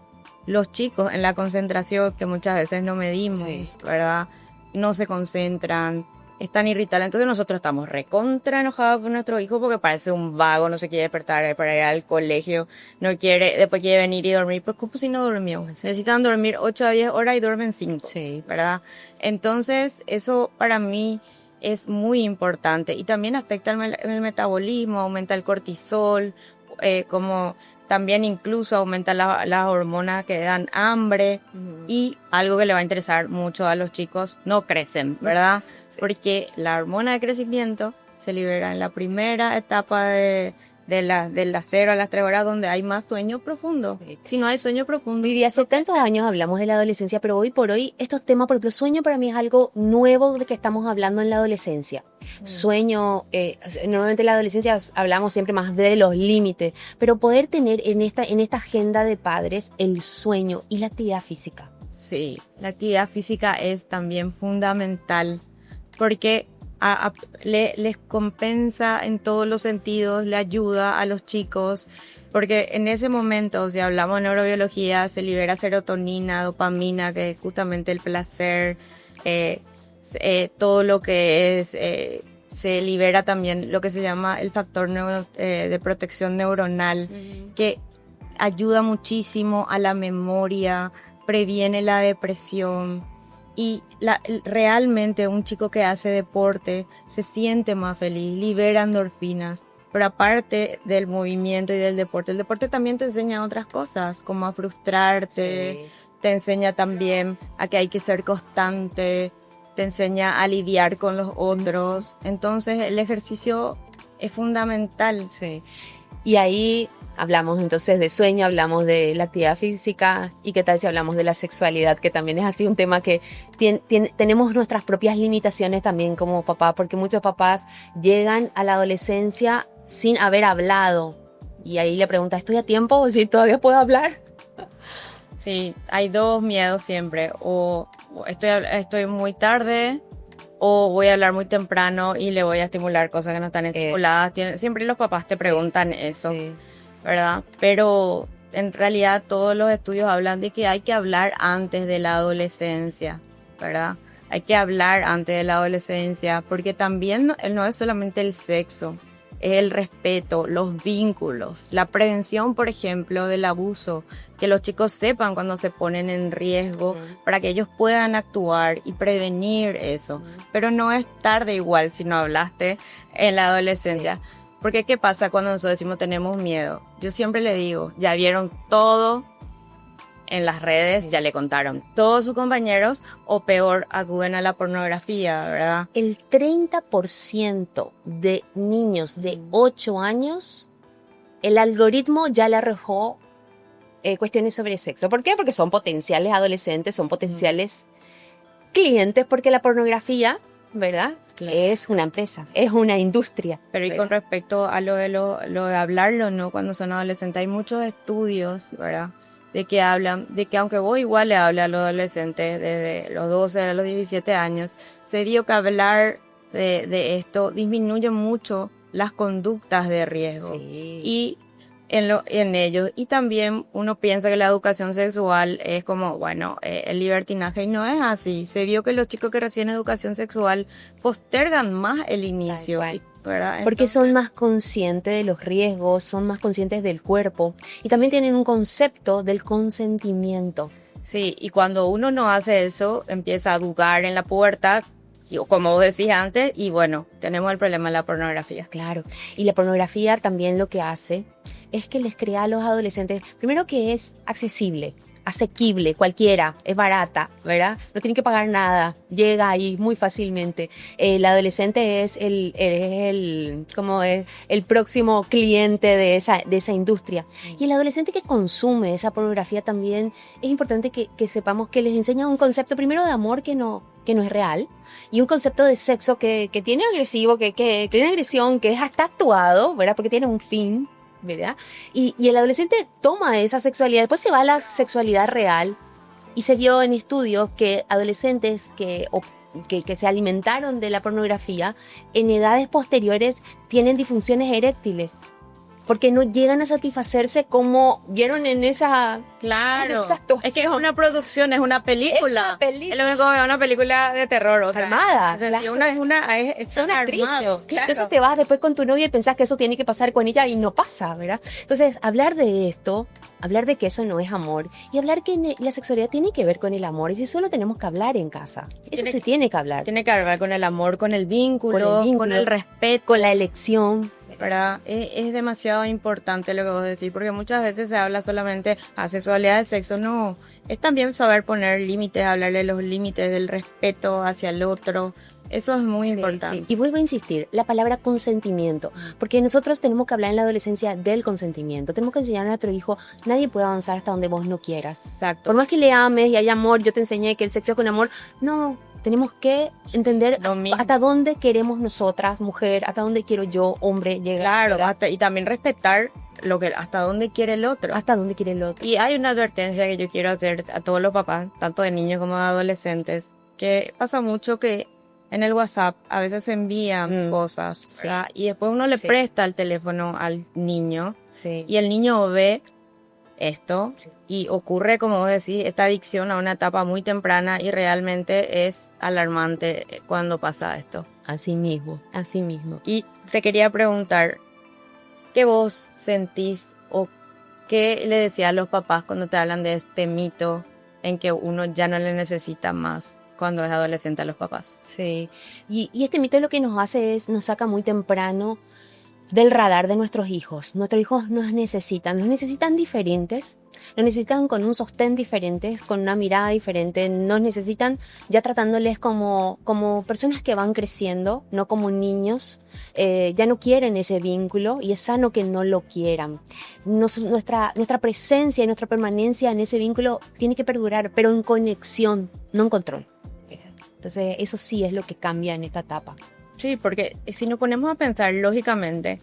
A: Los chicos en la concentración, que muchas veces no medimos, sí, ¿verdad? No se concentran, están irritables. Entonces nosotros estamos recontra enojados con nuestro hijo porque parece un vago, no se quiere despertar para ir al colegio, no quiere, después quiere venir y dormir. Pues como si no durmió. Necesitan dormir 8 a 10 horas y duermen 5, sí, ¿verdad? Entonces eso para mí es muy importante y también afecta el metabolismo, aumenta el cortisol, como también incluso aumenta las hormonas que dan hambre, y algo que le va a interesar mucho a los chicos, no crecen, ¿verdad? Sí. Porque la hormona de crecimiento se libera en la primera etapa de las 0 a las 3 horas donde hay más sueño profundo. Sí. Si no hay sueño profundo.
B: Viví hace tantos años hablamos de la adolescencia, pero hoy por hoy estos temas, por ejemplo, sueño para mí es algo nuevo de que estamos hablando en la adolescencia. Sueño, normalmente en la adolescencia hablamos siempre más de los límites, pero poder tener en esta agenda de padres el sueño y la actividad física.
A: Sí, la actividad física es también fundamental porque les compensa en todos los sentidos, le ayuda a los chicos, porque en ese momento, si hablamos de neurobiología, se libera serotonina, dopamina, que es justamente el placer, todo lo que es, se libera también lo que se llama el factor de protección neuronal, que ayuda muchísimo a la memoria, previene la depresión. Y realmente un chico que hace deporte se siente más feliz, libera endorfinas. Pero aparte del movimiento y del deporte, el deporte también te enseña otras cosas, como a frustrarte, sí, te enseña también a que hay que ser constante, te enseña a lidiar con los otros. Entonces el ejercicio es fundamental.
B: Sí. Y ahí hablamos entonces de sueño, hablamos de la actividad física, y qué tal si hablamos de la sexualidad, que también es así un tema que tenemos nuestras propias limitaciones también como papá, porque muchos papás llegan a la adolescencia sin haber hablado y ahí le preguntas, ¿estoy a tiempo o si todavía puedo hablar?
A: Sí, hay dos miedos siempre, o estoy muy tarde o voy a hablar muy temprano y le voy a estimular cosas que no están estimuladas. Siempre los papás te preguntan eso. Sí. ¿Verdad? Pero en realidad todos los estudios hablan de que hay que hablar antes de la adolescencia, ¿verdad? Hay que hablar antes de la adolescencia, porque también no es solamente el sexo, es el respeto, los vínculos, la prevención, por ejemplo, del abuso, que los chicos sepan cuando se ponen en riesgo para que ellos puedan actuar y prevenir eso. Pero no es tarde igual si no hablaste en la adolescencia. Sí. Porque ¿qué pasa cuando nosotros decimos tenemos miedo? Yo siempre le digo, ya vieron todo en las redes, ya le contaron todos sus compañeros, o peor, acuden a la pornografía, ¿verdad?
B: El 30% de niños de 8 años, el algoritmo ya le arrojó cuestiones sobre sexo. ¿Por qué? Porque son potenciales adolescentes, son potenciales clientes, porque la pornografía, ¿verdad?
A: Claro.
B: Es una empresa, es una industria.
A: Pero y
B: ¿verdad?
A: con respecto a lo de hablarlo, ¿no? Cuando son adolescentes, hay muchos estudios, ¿verdad? De que hablan, de que aunque vos igual le hablas a los adolescentes desde los 12 a los 17 años, se dio que hablar de esto disminuye mucho las conductas de riesgo.
B: Sí.
A: Y en ellos. Y también uno piensa que la educación sexual es como, bueno, el libertinaje, y no es así. Se vio que los chicos que reciben educación sexual postergan más el inicio,
B: Tal cual.
A: ¿verdad?
B: Porque son
A: Entonces,
B: más conscientes de los riesgos, son más conscientes del cuerpo y también tienen un concepto del consentimiento.
A: sí, y cuando uno no hace eso, empieza a dudar en la pubertad, y, como vos decís antes, y bueno, tenemos el problema de la pornografía.
B: Claro. Y la pornografía también lo que hace es que les crea a los adolescentes, primero que es accesible, asequible, cualquiera, es barata, ¿verdad? No tienen que pagar nada, llega ahí muy fácilmente. El adolescente es como es el próximo cliente de esa industria. Y el adolescente que consume esa pornografía también es importante que sepamos que les enseña un concepto primero de amor que no es real, y un concepto de sexo que tiene agresivo, que tiene agresión, que es hasta actuado, ¿verdad? Porque tiene un fin, ¿verdad? Y el adolescente toma esa sexualidad, después se va a la sexualidad real, y se vio en estudios que adolescentes que se alimentaron de la pornografía en edades posteriores tienen disfunciones eréctiles, porque no llegan a satisfacerse como vieron en esa...
A: Claro,
B: esa actuación.
A: es que es una producción, es una película.
B: Es una película.
A: Es lo mismo que ver una película de terror, o sea,
B: Armada,
A: o sea,
B: claro.
A: son
B: actrices.
A: armados, claro.
B: Entonces te vas después con tu novia y pensás que eso tiene que pasar con ella y no pasa, ¿verdad? Entonces, hablar de esto, hablar de que eso no es amor y hablar que la sexualidad tiene que ver con el amor, y si solo tenemos que hablar en casa. Eso se tiene que hablar.
A: Tiene que ver con el amor, con el vínculo, con el respeto,
B: con la elección.
A: ¿verdad? Es demasiado importante lo que vos decís, porque muchas veces se habla solamente a sexualidad, de sexo, no. Es también saber poner límites, hablarle de los límites del respeto hacia el otro. Eso es muy importante.
B: Sí. Y vuelvo a insistir, la palabra consentimiento, porque nosotros tenemos que hablar en la adolescencia del consentimiento. Tenemos que enseñar a nuestro hijo, nadie puede avanzar hasta donde vos no quieras.
A: Exacto.
B: Por más que le ames y haya amor, yo te enseñé que el sexo es con amor, no. Tenemos que entender hasta dónde queremos nosotras, mujer, hasta dónde quiero yo, hombre, llegar.
A: Claro, y también respetar hasta dónde quiere el otro.
B: Hasta dónde quiere el otro.
A: Y hay una advertencia que yo quiero hacer a todos los papás, tanto de niños como de adolescentes, que pasa mucho que en el WhatsApp a veces se envían cosas, ¿verdad? Y después uno le presta el teléfono al niño, y el niño ve esto, y ocurre, como vos decís, esta adicción a una etapa muy temprana, y realmente es alarmante cuando pasa esto.
B: Así mismo, así mismo.
A: Y te quería preguntar, ¿qué vos sentís o qué le decías a los papás cuando te hablan de este mito en que uno ya no le necesita más cuando es adolescente a los papás?
B: Sí, y este mito lo que nos hace es, nos saca muy temprano del radar de nuestros hijos. Nuestros hijos nos necesitan diferentes, nos necesitan con un sostén diferente, con una mirada diferente, nos necesitan ya tratándoles como personas que van creciendo, no como niños. Ya no quieren ese vínculo y es sano que no lo quieran. Nuestra presencia y nuestra permanencia en ese vínculo tiene que perdurar, pero en conexión, no en control. Entonces eso sí es lo que cambia en esta etapa.
A: Sí, porque si nos ponemos a pensar lógicamente,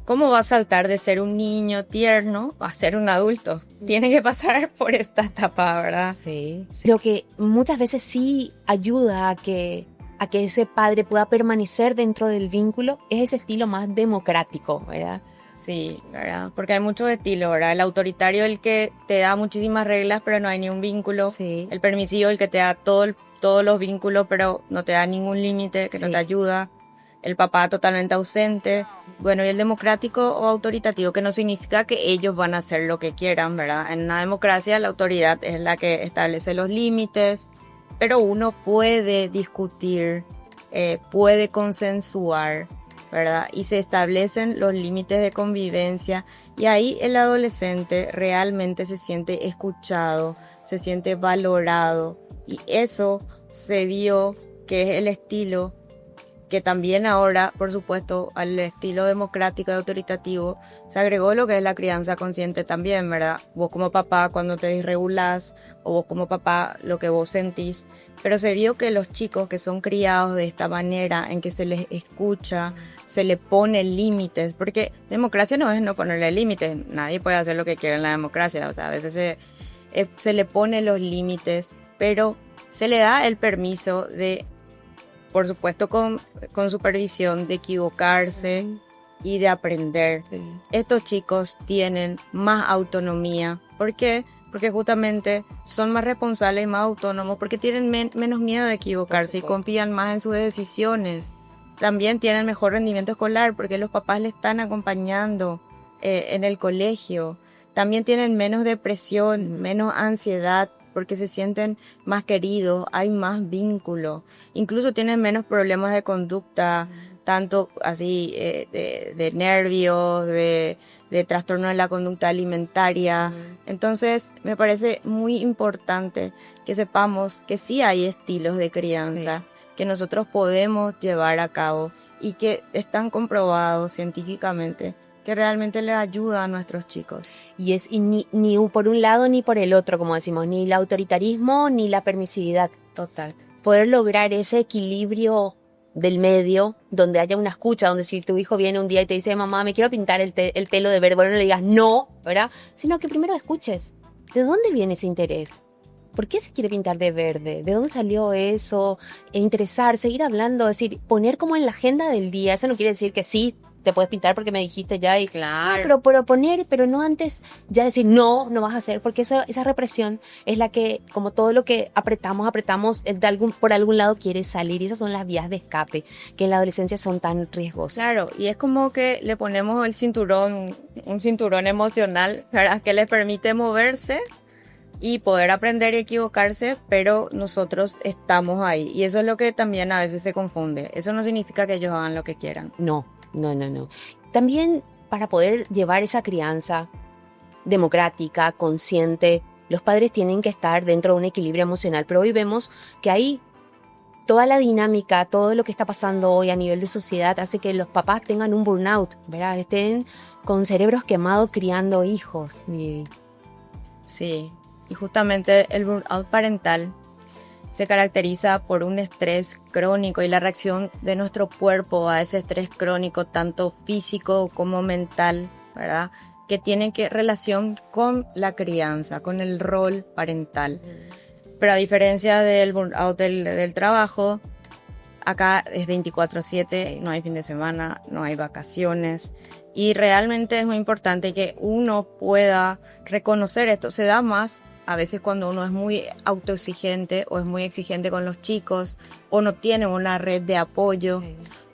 A: ¿cómo va a saltar de ser un niño tierno a ser un adulto? Tiene que pasar por esta etapa, ¿verdad?
B: Sí. Lo que muchas veces sí ayuda a que ese padre pueda permanecer dentro del vínculo es ese estilo más democrático, ¿verdad?
A: Sí, ¿verdad? Porque hay muchos estilos, ¿verdad? El autoritario, el que te da muchísimas reglas, pero no hay ni un vínculo.
B: Sí.
A: El permisivo, el que te da todos los vínculos, pero no te da ningún límite, que no te ayuda. El papá totalmente ausente. Bueno, y el democrático o autoritativo, que no significa que ellos van a hacer lo que quieran, ¿verdad? En una democracia la autoridad es la que establece los límites, pero uno puede discutir, puede consensuar, ¿verdad? Y se establecen los límites de convivencia, y ahí el adolescente realmente se siente escuchado, se siente valorado, y eso se vio que es el estilo que también ahora, por supuesto, al estilo democrático y autoritativo, se agregó lo que es la crianza consciente también, ¿verdad? Vos como papá cuando te desregulás, o vos como papá lo que vos sentís, pero se vio que los chicos que son criados de esta manera, en que se les escucha, se le pone límites, porque democracia no es no ponerle límites, nadie puede hacer lo que quiera en la democracia, o sea, a veces se le pone los límites, pero se le da el permiso de, por supuesto con supervisión, de equivocarse y de aprender.
B: Sí.
A: Estos chicos tienen más autonomía. ¿Por qué? Porque justamente son más responsables y más autónomos, porque tienen menos miedo de equivocarse y confían más en sus decisiones. También tienen mejor rendimiento escolar porque los papás le están acompañando en el colegio. También tienen menos depresión, menos ansiedad, porque se sienten más queridos, hay más vínculo. Incluso tienen menos problemas de conducta, tanto así de nervios, de trastorno de la conducta alimentaria. Entonces, me parece muy importante que sepamos que sí hay estilos de crianza que nosotros podemos llevar a cabo y que están comprobados científicamente que realmente les ayuda a nuestros chicos.
B: Y ni por un lado ni por el otro, como decimos, ni el autoritarismo ni la permisividad.
A: Total.
B: Poder lograr ese equilibrio del medio, donde haya una escucha, donde si tu hijo viene un día y te dice, mamá, me quiero pintar el pelo de verde, bueno, no le digas no, ¿verdad? Sino que primero escuches, ¿de dónde viene ese interés? ¿Por qué se quiere pintar de verde? ¿De dónde salió eso? Interesar, seguir hablando, decir, poner como en la agenda del día. Eso no quiere decir que sí te puedes pintar porque me dijiste ya y
A: claro.
B: No, pero poner, pero no antes ya decir no vas a hacer, porque esa represión es la que, como todo lo que apretamos por algún lado quiere salir, y esas son las vías de escape que en la adolescencia son tan riesgosas.
A: Claro, y es como que le ponemos un cinturón emocional, ¿verdad? Que les permite moverse y poder aprender y equivocarse, pero nosotros estamos ahí, y eso es lo que también a veces se confunde. Eso no significa que ellos hagan lo que quieran.
B: No. También para poder llevar esa crianza democrática, consciente, los padres tienen que estar dentro de un equilibrio emocional, pero hoy vemos que ahí toda la dinámica, todo lo que está pasando hoy a nivel de sociedad hace que los papás tengan un burnout, ¿verdad? Estén con cerebros quemados criando hijos.
A: Sí, y justamente el burnout parental se caracteriza por un estrés crónico y la reacción de nuestro cuerpo a ese estrés crónico, tanto físico como mental, ¿verdad? Que tiene relación con la crianza, con el rol parental. Pero a diferencia del burnout del trabajo, acá es 24/7, no hay fin de semana, no hay vacaciones. Y realmente es muy importante que uno pueda reconocer esto. Se da más a veces cuando uno es muy autoexigente o es muy exigente con los chicos o no tiene una red de apoyo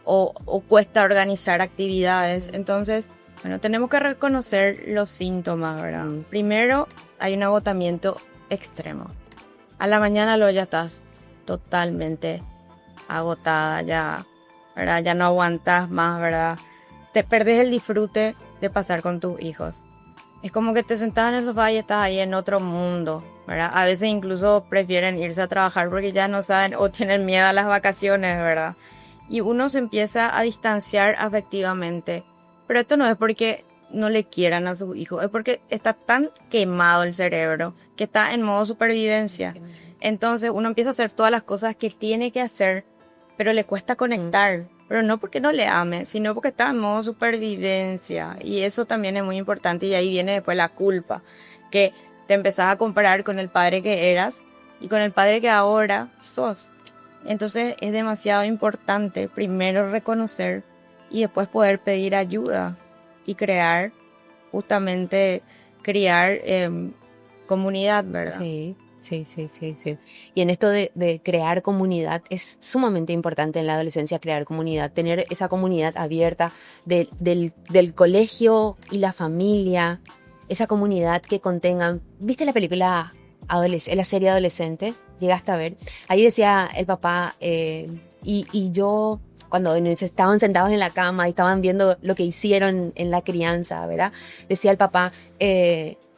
A: o cuesta organizar actividades. Entonces, bueno, tenemos que reconocer los síntomas, ¿verdad? Primero, hay un agotamiento extremo. A la mañana luego ya estás totalmente agotada, ya, ¿verdad? Ya no aguantas más, ¿verdad? Te perdés el disfrute de pasar con tus hijos. Es como que te sentás en el sofá y estás ahí en otro mundo, ¿verdad? A veces incluso prefieren irse a trabajar porque ya no saben o tienen miedo a las vacaciones, ¿verdad? Y uno se empieza a distanciar afectivamente. Pero esto no es porque no le quieran a sus hijos, es porque está tan quemado el cerebro que está en modo supervivencia. Entonces uno empieza a hacer todas las cosas que tiene que hacer, pero le cuesta conectar. Pero no porque no le ame, sino porque está en modo supervivencia. Y eso también es muy importante, y ahí viene después la culpa, que te empezás a comparar con el padre que eras y con el padre que ahora sos. Entonces es demasiado importante primero reconocer y después poder pedir ayuda y criar comunidad, ¿verdad?
B: Sí. Y en esto de crear comunidad es sumamente importante en la adolescencia, crear comunidad, tener esa comunidad abierta del colegio y la familia, esa comunidad que contengan. ¿Viste la película la serie Adolescentes? ¿Llegaste a ver? Ahí decía el papá y yo, cuando estaban sentados en la cama y estaban viendo lo que hicieron en la crianza, ¿verdad? Decía el papá,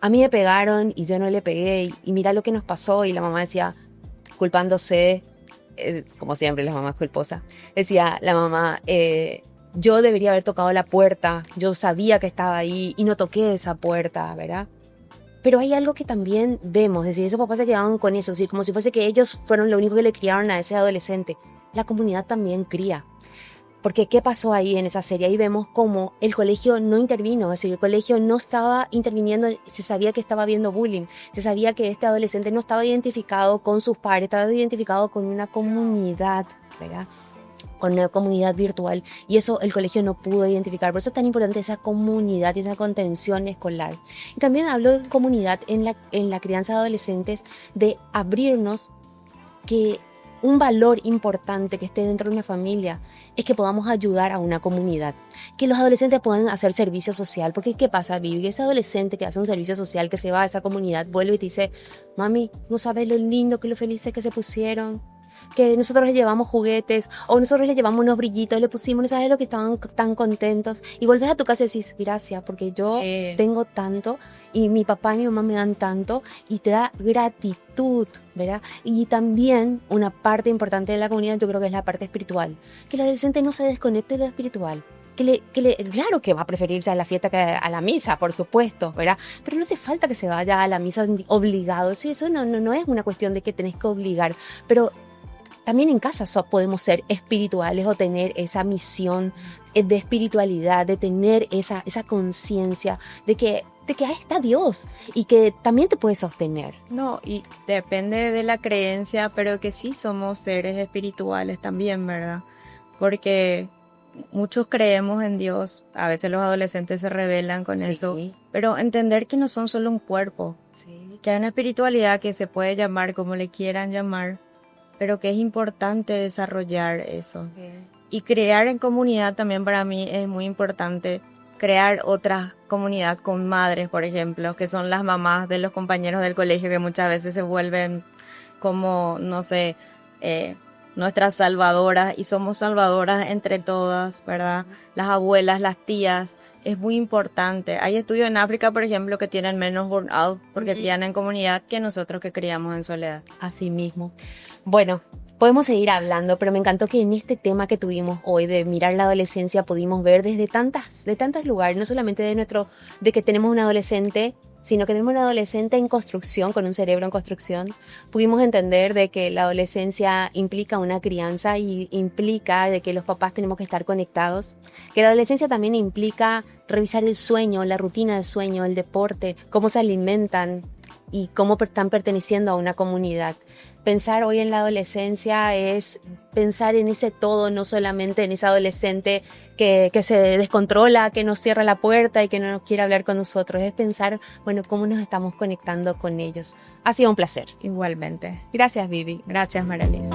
B: a mí me pegaron y yo no le pegué y mira lo que nos pasó, y la mamá decía, culpándose, como siempre, las mamás culposas, decía la mamá, yo debería haber tocado la puerta, yo sabía que estaba ahí y no toqué esa puerta, ¿verdad? Pero hay algo que también vemos, es decir, esos papás se quedaban con eso, es decir, como si fuese que ellos fueron lo único que le criaron a ese adolescente. La comunidad también cría. Porque ¿qué pasó ahí en esa serie? Ahí vemos cómo el colegio no intervino, es decir, el colegio no estaba interviniendo, se sabía que estaba habiendo bullying, se sabía que este adolescente no estaba identificado con sus pares, estaba identificado con una comunidad, ¿verdad? Con una comunidad virtual, y eso el colegio no pudo identificar. Por eso es tan importante esa comunidad y esa contención escolar. Y también hablo de comunidad en la crianza de adolescentes, de abrirnos, que un valor importante que esté dentro de una familia es que podamos ayudar a una comunidad, que los adolescentes puedan hacer servicio social, porque ¿qué pasa, Vivi? Ese adolescente que hace un servicio social, que se va a esa comunidad, vuelve y te dice, mami, no sabes lo lindo, que lo felices que se pusieron, que nosotros les llevamos juguetes, o nosotros les llevamos unos brillitos, le pusimos, no sabes lo que estaban tan contentos, y volvés a tu casa y decís, gracias, porque yo tengo tanto, y mi papá y mi mamá me dan tanto, y te da gratitud, ¿verdad? Y también una parte importante de la comunidad, yo creo que es la parte espiritual, que el adolescente no se desconecte de lo espiritual. Claro que va a preferirse a la fiesta que a la misa, por supuesto, ¿verdad? Pero no hace falta que se vaya a la misa obligado. Sí, eso no es una cuestión de que tenés que obligar, pero también en casa podemos ser espirituales o tener esa misión de espiritualidad, de tener esa conciencia de que ahí está Dios y que también te puede sostener.
A: No, y depende de la creencia, pero que sí somos seres espirituales también, ¿verdad? Porque muchos creemos en Dios, a veces los adolescentes se rebelan con eso, pero entender que no son solo un cuerpo, que hay una espiritualidad que se puede llamar como le quieran llamar, pero que es importante desarrollar eso. Y crear en comunidad también para mí es muy importante, crear otra comunidad con madres, por ejemplo, que son las mamás de los compañeros del colegio, que muchas veces se vuelven como, no sé, nuestras salvadoras, y somos salvadoras entre todas, ¿verdad? Las abuelas, las tías, es muy importante. Hay estudios en África, por ejemplo, que tienen menos burnout porque crían en comunidad que nosotros que criamos en soledad.
B: Así mismo. Bueno, podemos seguir hablando, pero me encantó que en este tema que tuvimos hoy de mirar la adolescencia pudimos ver desde tantos lugares, no solamente de que tenemos un adolescente, sino que tenemos un adolescente en construcción, con un cerebro en construcción. Pudimos entender de que la adolescencia implica una crianza y implica de que los papás tenemos que estar conectados, que la adolescencia también implica revisar el sueño, la rutina del sueño, el deporte, cómo se alimentan y cómo están perteneciendo a una comunidad. Pensar hoy en la adolescencia es pensar en ese todo, no solamente en ese adolescente que se descontrola, que nos cierra la puerta y que no nos quiere hablar con nosotros. Es pensar, bueno, cómo nos estamos conectando con ellos. Ha sido un placer.
A: Igualmente.
B: Gracias, Vivi.
A: Gracias, Marialis.